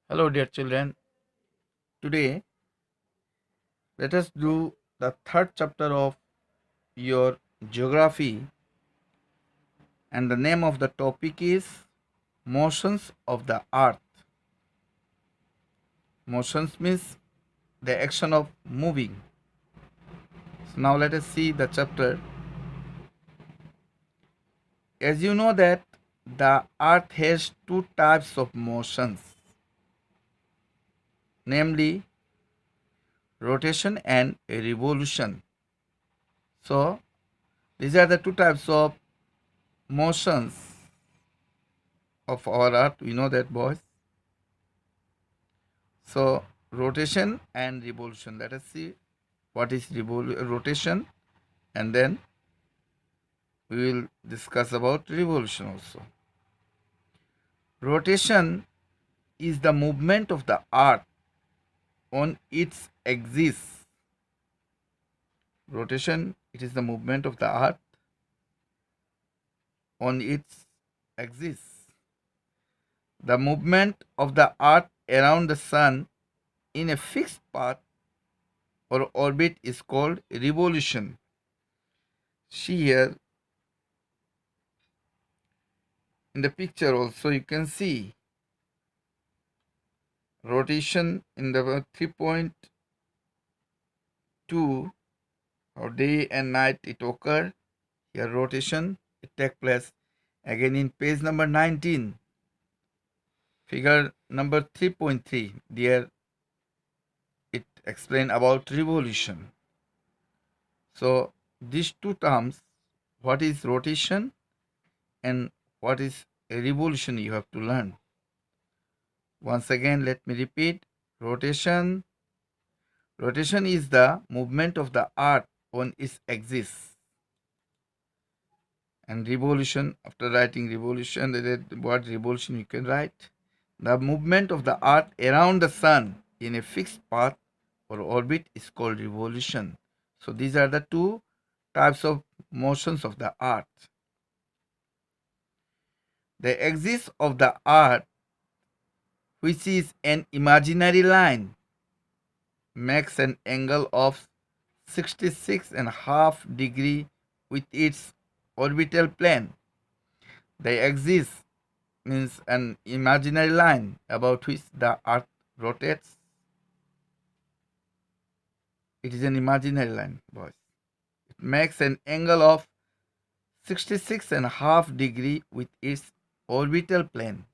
Hello, dear children. Today, let us do the third chapter of your geography, and the name of the topic is motions of the earth. Motions means the action of moving. So now let us see the chapter. As you know that the earth has two types of motions, namely rotation and revolution. So these are the two types of motions of our earth. We know that, boys. So rotation and revolution. Let us see what is rotation, and then we will discuss about revolution also. Rotation is the movement of the earth on its axis. Rotation, it is the movement of the earth on its axis. The movement of the earth around the sun in a fixed path or orbit is called revolution. See here in the picture also you can see rotation in the 3.2, or day and night it occur. Here rotation it take place again in page number 19, figure number 3.3. There it explain about revolution. So these two terms, what is rotation and what is a revolution, you have to learn. Once again let me repeat. Rotation is the movement of the earth on its axis. And revolution, after writing revolution, the word revolution you can write the movement of the earth around the sun in a fixed path or orbit is called revolution. So these are the two types of motions of the earth. The axis of the earth, which is an imaginary line, makes an angle of 66.5 degree with its orbital plane. The axis means an imaginary line about which the earth rotates. It is an imaginary line, boys. It makes an angle of 66.5 degree with its orbital plane.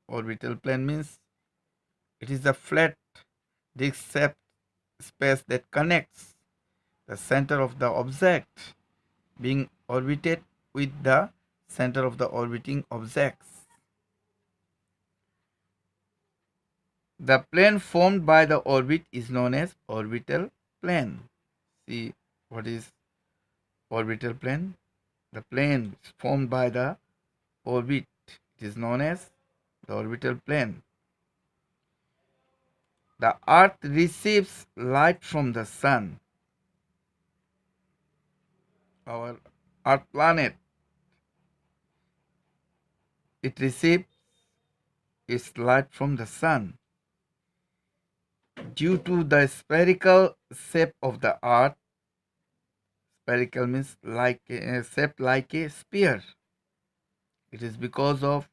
Orbital plane means it is a flat disc shaped space that connects the center of the object being orbited with the center of the orbiting objects. The plane formed by the orbit is known as orbital plane. See what is orbital plane? The plane is formed by the orbit. It is known as the orbital plane. The earth receives light from the sun. Our earth planet, it receives its light from the sun. Due to the spherical shape of the earth, spherical means like shaped like a spear. It is because of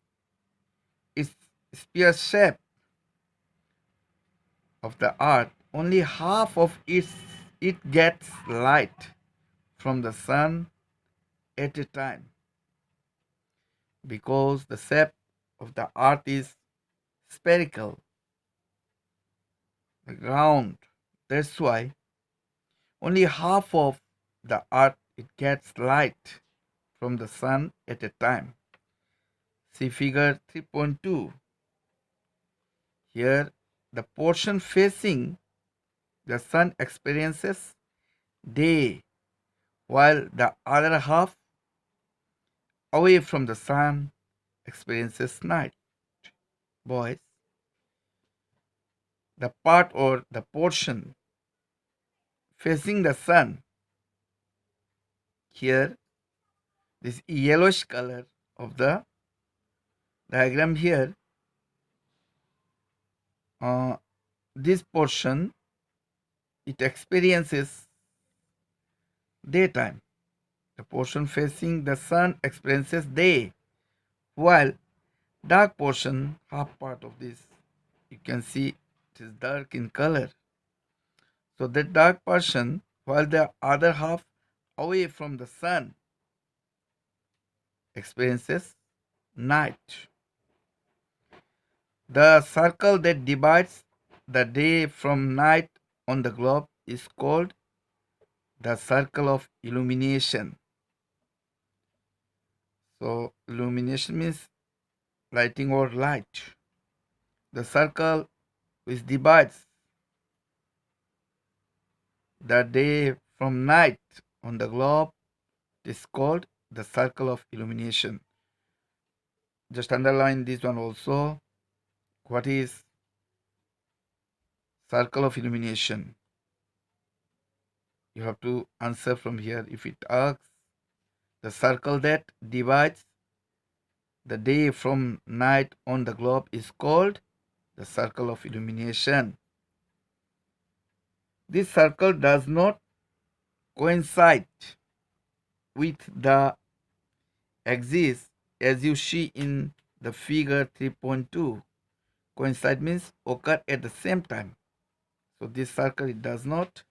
its spear shape of the earth, only half of it gets light from the sun at a time. Because the shape of the earth is spherical, the ground, that's why only half of the earth it gets light from the sun at a time. See figure 3.2. Here the portion facing the sun experiences day, while the other half away from the sun experiences night. Boys, the part or the portion facing the sun, here this yellowish color of the diagram here, uh, this portion it experiences daytime. The portion facing the sun experiences day, while dark portion, half part of this, you can see it is dark in color. So the dark portion, while the other half away from the sun, experiences night. The circle that divides the day from night on the globe is called the circle of illumination. So illumination means lighting or light. The circle which divides the day from night on the globe is called the circle of illumination. Just underline this one also. What is circle of illumination? You have to answer from here. If it asks the circle that divides the day from night on the globe is called the circle of illumination. This circle does not coincide with the axis as you see in the figure 3.2. Coincide means occur at the same time. So this circle it does not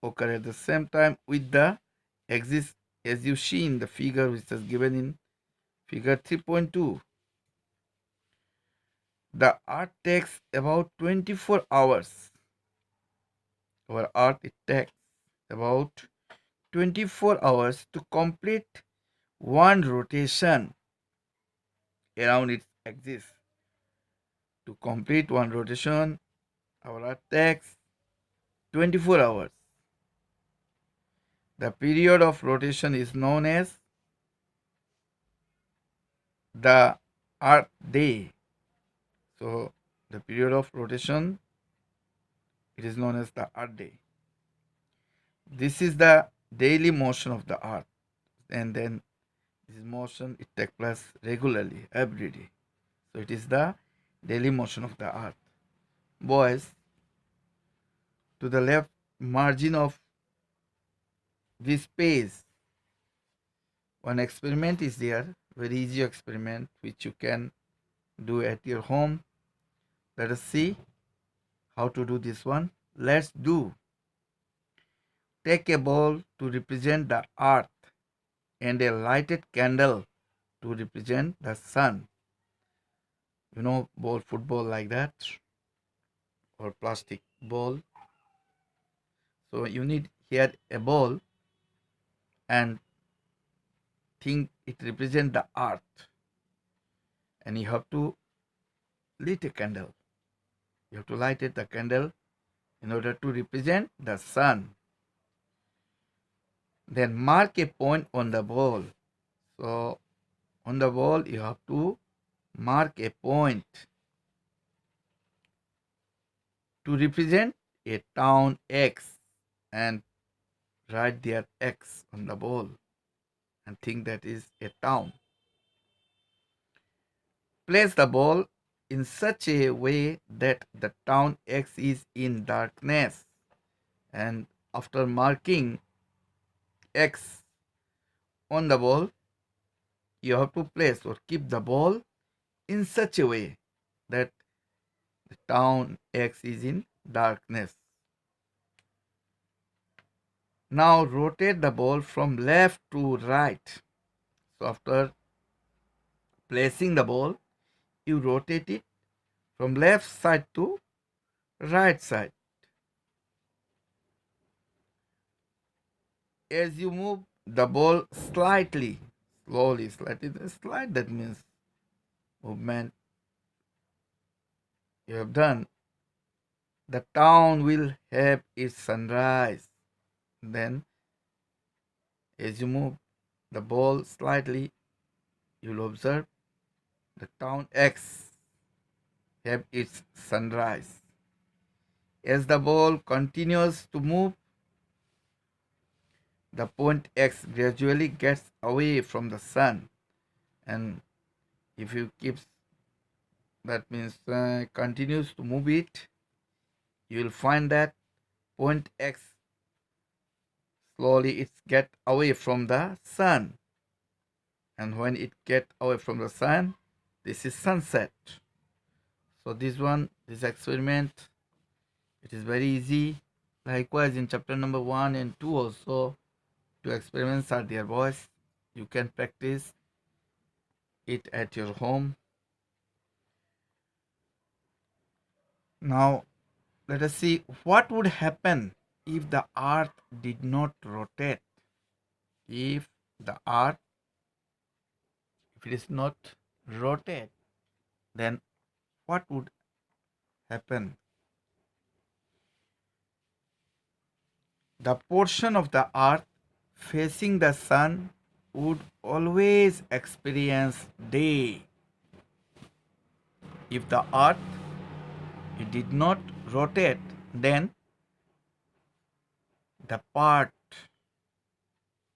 occur at the same time with the axis as you see in the figure which is given in figure 3.2. The Earth takes about 24 hours. Our Earth it takes about 24 hours to complete one rotation around its axis. To complete one rotation, our Earth takes 24 hours. The period of rotation is known as the Earth day. So the period of rotation it is known as the Earth day. This is the daily motion of the Earth, and then this motion it takes place regularly every day. So it is the daily motion of the Earth. Boys, to the left margin of this page, one experiment is there, very easy experiment which you can do at your home. Let us see how to do this one. Let's do. Take a ball to represent the earth and a lighted candle to represent the sun. You know, ball football like that or plastic ball. So you need here a ball and think it represents the earth, and you have to light a candle. You have to light it the candle in order to represent the sun. Then mark a point on the ball. So on the ball you have to mark a point to represent a town X and write there X on the ball and think that is a town. Place the ball in such a way that the town X is in darkness, and after marking X on the ball you have to place or keep the ball in such a way that the town X is in darkness. Now rotate the ball from left to right. So after placing the ball, you rotate it from left side to right side. As you move the ball slightly, slowly, slightly, slide that means movement you have done, the town will have its sunrise. Then as you move the ball slightly, you'll observe the town X have its sunrise. As the ball continues to move, the point X gradually gets away from the sun, and if you keep that means continues to move it, you will find that point X slowly it get away from the sun, and when it get away from the sun, this is sunset. So this experiment, it is very easy. Likewise in chapter number 1 and 2 also, two experiments are there, boys. You can practice it at your home. Now let us see what would happen if the earth did not rotate. If the earth, if it is not rotate, then what would happen? The portion of the earth facing the sun would always experience day. If the earth it did not rotate, then the part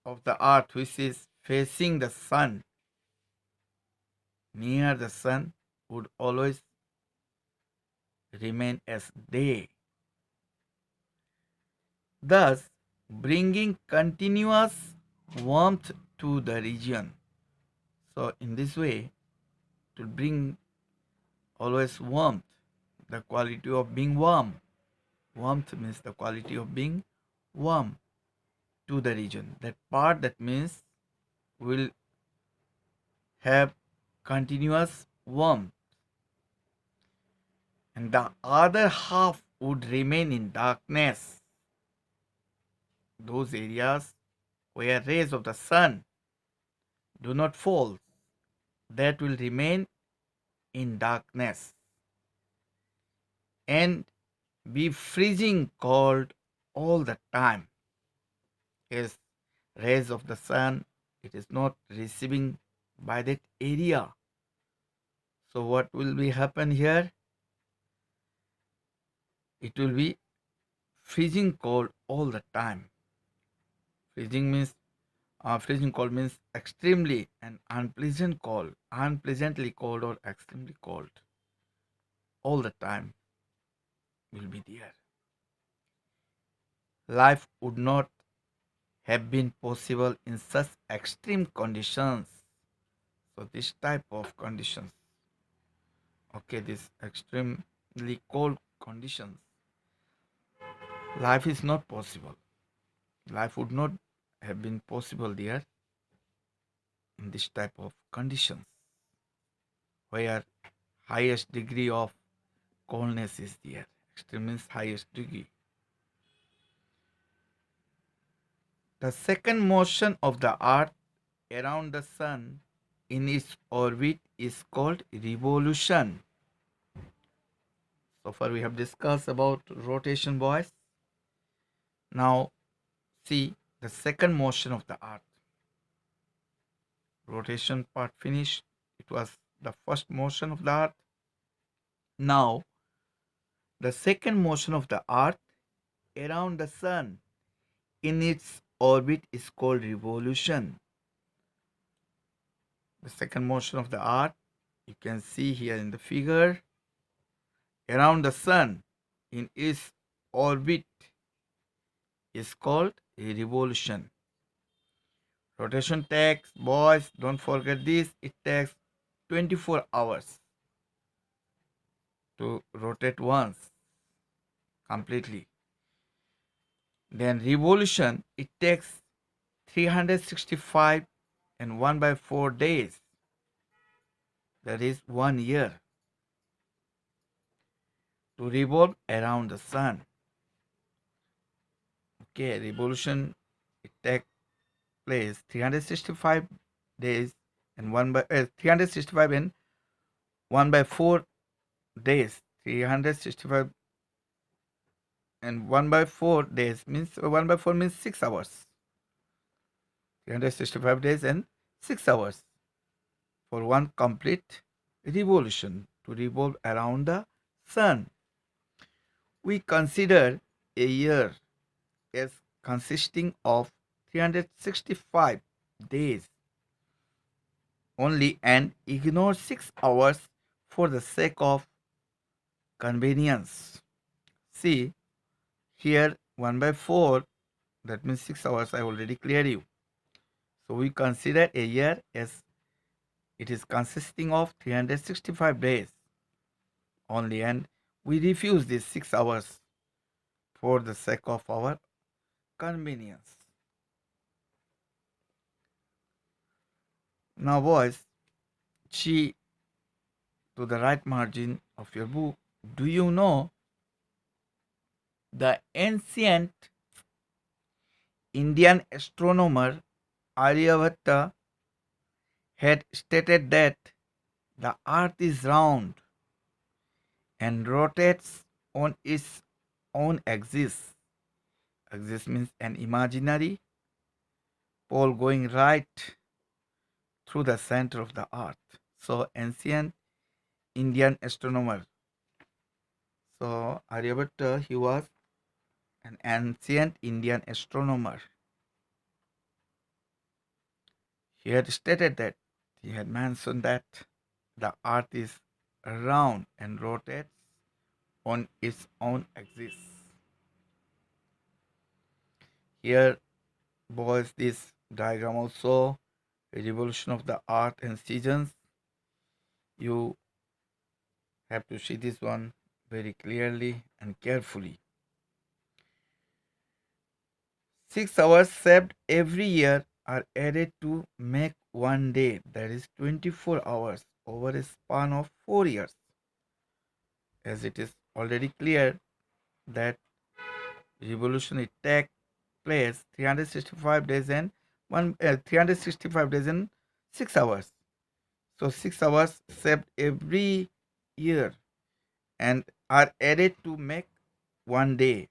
of the earth which is facing the sun, near the sun, would always remain as day, thus bringing continuous warmth to the region. So in this way, to bring always warmth, the quality of being warm. Warmth means the quality of being warm to the region. That part, that means, will have continuous warmth, and the other half would remain in darkness. Those areas where rays of the sun do not fall, that will remain in darkness and be freezing cold all the time. As rays of the sun, it is not receiving by that area. So what will be happen here? It will be freezing cold all the time. Freezing means freezing cold means extremely and unpleasant cold, unpleasantly cold or extremely cold. All the time will be there. Life would not have been possible in such extreme conditions. So this type of conditions, okay, this extremely cold conditions, life is not possible. Life would not have been possible there in this type of conditions where highest degree of coldness is there. Extreme means highest degree. The second motion of the earth around the sun in its orbit is called revolution. So far we have discussed about rotation, boys. Now see the second motion of the earth. Rotation part finished. It was the first motion of the earth. Now the second motion of the earth around the sun in its orbit is called revolution. The second motion of the earth, you can see here in the figure, around the sun in its orbit is called a revolution. Rotation takes, boys, don't forget this, it takes 24 hours to rotate once completely. Then revolution, it takes 365 and 1/4 days. That is 1 year to revolve around the sun. Okay, revolution, it takes place 365 days and 365 and 1/4 days. 365 and 1/4 days means 1/4 means 6 hours. 365 days and 6 hours for one complete revolution to revolve around the sun. We consider a year as consisting of 365 days only and ignore 6 hours for the sake of convenience. See, here 1 by 4, that means 6 hours, I already cleared you. So we consider a year as it is consisting of 365 days only, and we refuse these 6 hours for the sake of our convenience. Now boys, see to the right margin of your book, do you know the ancient Indian astronomer Aryabhatta had stated that the earth is round and rotates on its own axis. Axis means an imaginary pole going right through the center of the earth. So ancient Indian astronomer. So Aryabhatta, he was an ancient Indian astronomer. He had stated that, he had mentioned that the earth is round and rotates on its own axis. Here, boys, this diagram also a revolution of the earth and seasons. You have to see this one very clearly and carefully. 6 hours saved every year are added to make one day, that is 24 hours over a span of 4 years. As it is already clear that revolution it takes place 365 days and 365 days and 6 hours. So 6 hours saved every year and are added to make one day,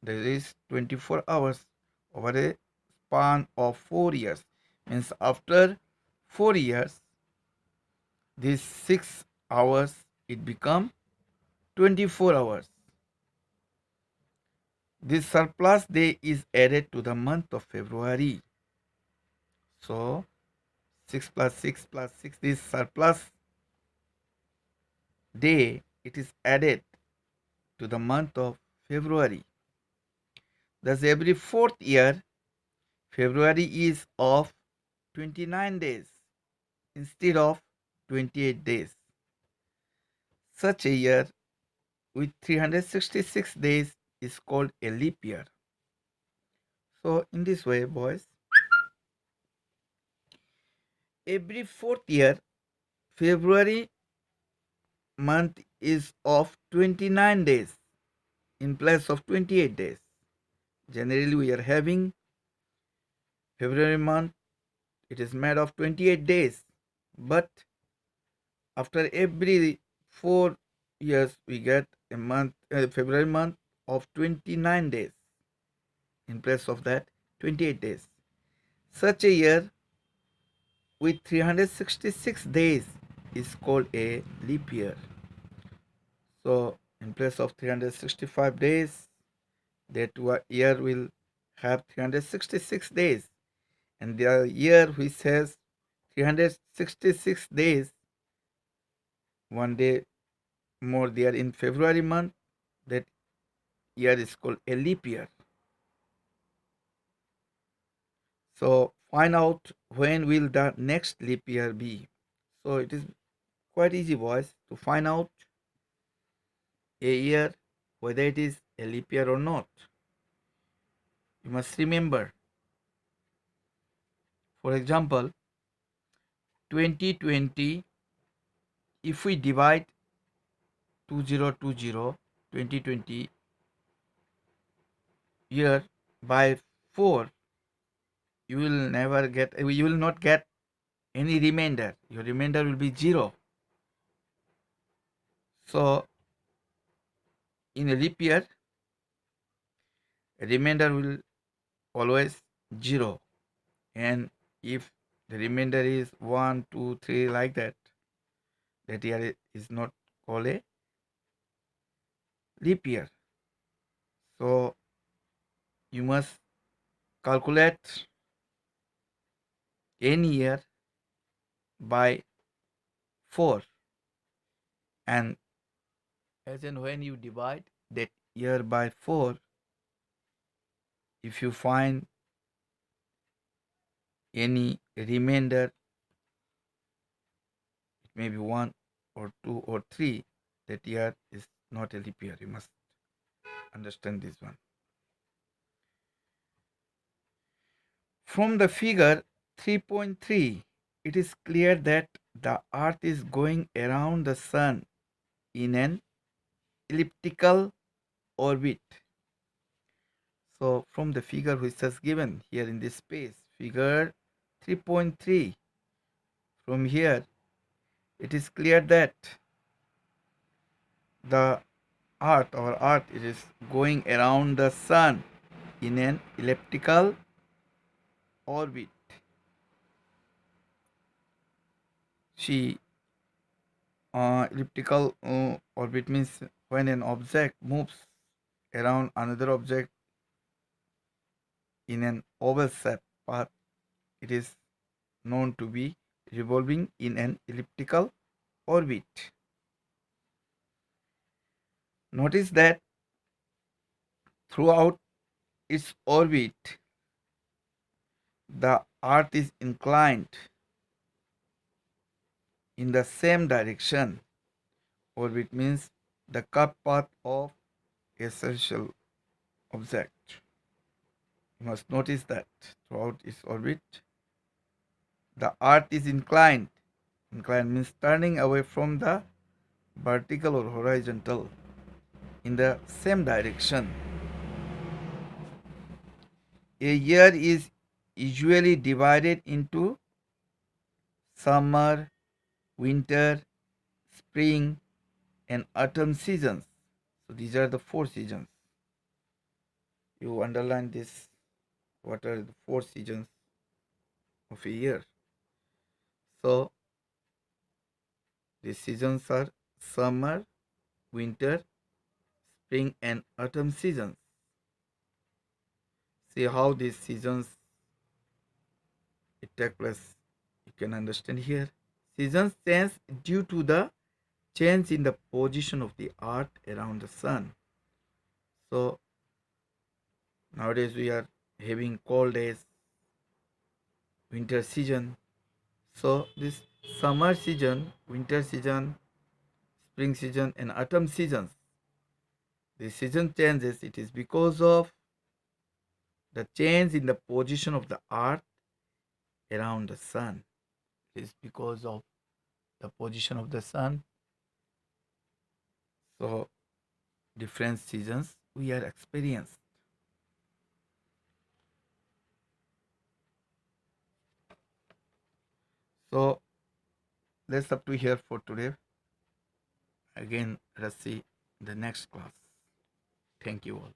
that is 24 hours over a span of 4 years. Means after 4 years, these 6 hours it become 24 hours. This surplus day is added to the month of February. So 6 plus 6 plus 6, this surplus day, it is added to the month of February. Thus every fourth year, February is of 29 days instead of 28 days. Such a year with 366 days is called a leap year. So in this way, boys, every fourth year, February month is of 29 days in place of 28 days. Generally, we are having February month, it is made of 28 days, but after every 4 years, we get a month, February month of 29 days in place of that 28 days. Such a year with 366 days is called a leap year. So in place of 365 days, that year will have 366 days, and the year which has 366 days, one day more there in February month, that year is called a leap year. So find out when will the next leap year be. So it is quite easy, boys, to find out a year whether it is a leap year or not. You must remember, for example, 2020, if we divide 2020 2020 year by 4, you will not get any remainder. Your remainder will be 0. So in a leap year, a remainder will always 0, and if the remainder is 1 2 3 like that, that year is not called a leap year. So you must calculate any year by 4. And as and when you divide that year by 4, if you find any remainder, it may be 1 or 2 or 3, that year is not a leap year. You must understand this one. From the figure 3.3, it is clear that the earth is going around the sun in an elliptical orbit. So from the figure which is given here in this space, figure 3.3, from here it is clear that the earth, our earth, it is going around the sun in an elliptical orbit. See, elliptical orbit means when an object moves around another object in an oval shape path, it is known to be revolving in an elliptical orbit. Notice that throughout its orbit, the earth is inclined in the same direction. Orbit means the curved path of a celestial object. You must notice that throughout its orbit, the earth is inclined. Inclined means turning away from the vertical or horizontal in the same direction. A year is usually divided into summer, winter, spring, and autumn seasons. So these are the 4 seasons. You underline this. What are the 4 seasons of a year? So these seasons are summer, winter, spring, and autumn seasons. See how these seasons it take place. You can understand here. Seasons change due to the change in the position of the earth around the sun. So nowadays we are having cold days, winter season. So this summer season, winter season, spring season, and autumn seasons, the season changes. It is because of the change in the position of the earth around the sun. It is because of the position of the sun. So different seasons we are experienced. So that's up to here for today. Again, let's see the next class. Thank you all.